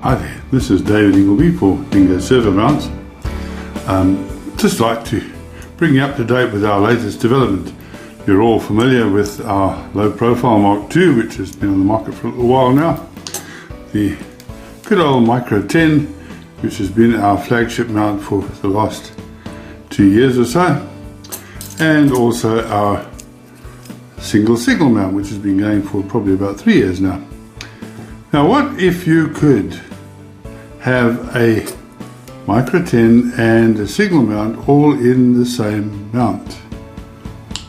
Hi there, this is David Ingleby for Dingo Servo Mounts. Just like to bring you up to date with our latest development. You're all familiar with our low profile Mark II, which has been on the market for a little while now. The good old Micro 10, which has been our flagship mount for the last 2 years or so. And also our single signal mount, which has been going for probably about 3 years now. Now what if you could have a Micro 10 and a signal mount all in the same mount?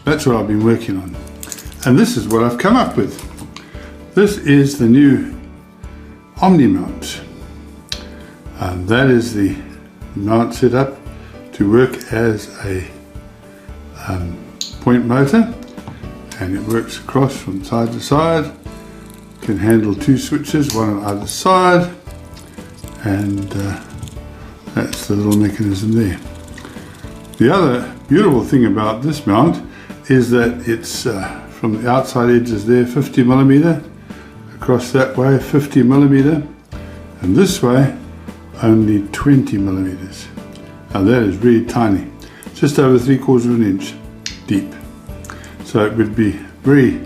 That's what I've been working on, and this is what I've come up with. This is the new Omni Mount, and that is the mount set up to work as a point motor, and it works across from side to side. Can handle 2 switches, one on either side, and that's the little mechanism there. The other beautiful thing about this mount is that it's from the outside edges there 50mm, across that way 50mm, and this way only 20mm. Now that is really tiny, just over 3/4 of an inch deep, so it would be very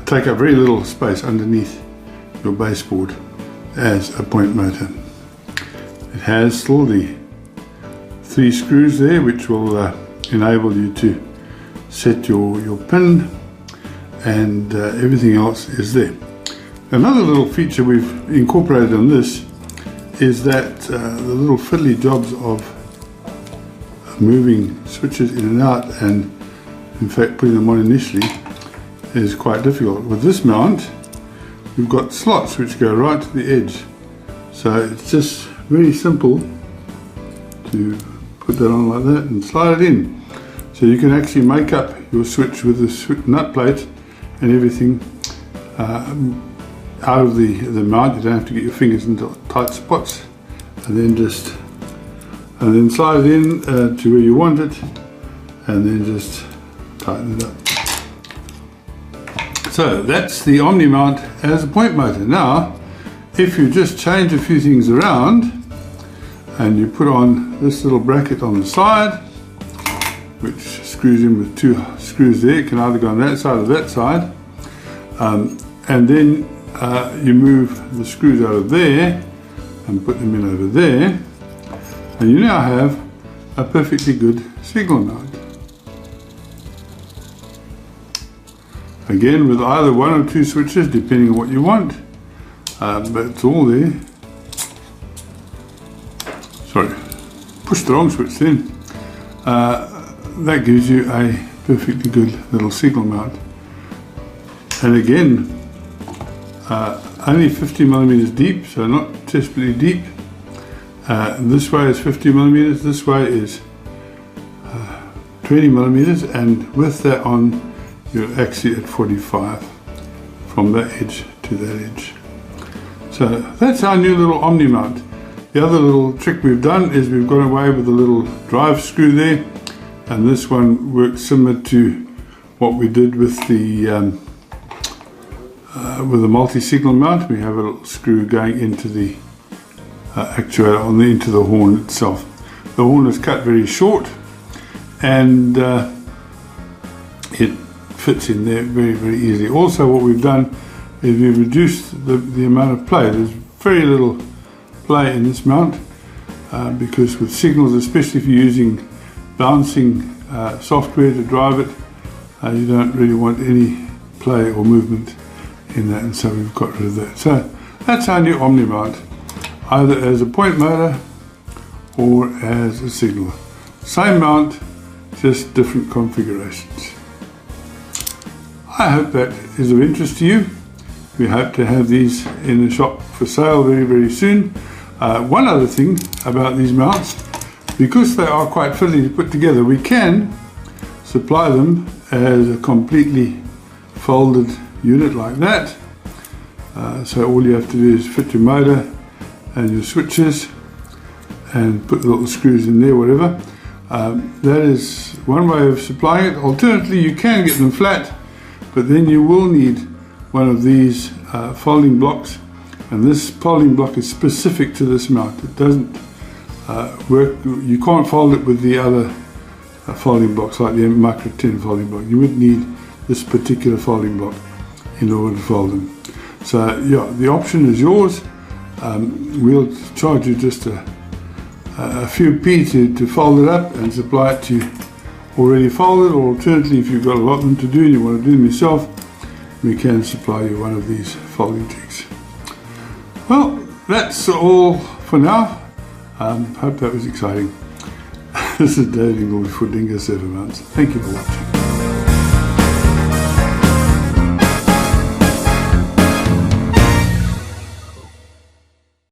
take up very little space underneath your baseboard as a point motor. It has still the 3 screws there, which will enable you to set your pin, and everything else is there. Another little feature we've incorporated on this is that the little fiddly jobs of moving switches in and out, and in fact putting them on initially, is quite difficult. With this mount we've got slots which go right to the edge, so it's just very simple to put that on like that and slide it in. So you can actually make up your switch with the nut plate and everything out of the mount. You don't have to get your fingers into tight spots, and then slide it in to where you want it, and then just tighten it up. So that's the Omni Mount as a point motor. Now if you just change a few things around and you put on this little bracket on the side, which screws in with 2 screws there, it can either go on that side or that side, and then you move the screws out of there and put them in over there, and you now have a perfectly good signal mount. Again, with either 1 or 2 switches depending on what you want, but it's all there. Sorry, push the wrong switch then. That gives you a perfectly good little signal mount, and again only 50mm deep, so not desperately deep. This way is 50mm, this way is 20mm, and with that on you're actually at 45 from that edge to that edge. So that's our new little Omni Mount. The other little trick we've done is we've gone away with a little drive screw there, and this one works similar to what we did with the multi-signal mount. We have a little screw going into the actuator into the horn itself. The horn is cut very short, and it fits in there very, very easily. Also what we've done is we've reduced the amount of play. There's very little play in this mount, because with signals, especially if you're using bouncing software to drive it, you don't really want any play or movement in that, and so we've got rid of that. So that's our new Omni Mount, either as a point motor or as a signal. Same mount, just different configurations. I hope that is of interest to you. We hope to have these in the shop for sale very, very soon. One other thing about these mounts, because they are quite fiddly to put together, we can supply them as a completely folded unit like that. So all you have to do is fit your motor and your switches and put the little screws in there, whatever. That is one way of supplying it. Alternatively, you can get them flat, but then you will need one of these folding blocks And this folding block is specific to this mount. It doesn't work, you can't fold it with the other folding blocks like the Micro 10 folding block. You would need this particular folding block in order to fold them. So yeah, the option is yours. We'll charge you just a few p to fold it up and supply it to you already folded, or alternatively, if you've got a lot of them to do and you want to do them yourself, we can supply you one of these folding jigs. Well, that's all for now. Hope that was exciting. This is Dingo for Dingo Servo Mounts. Thank you for watching.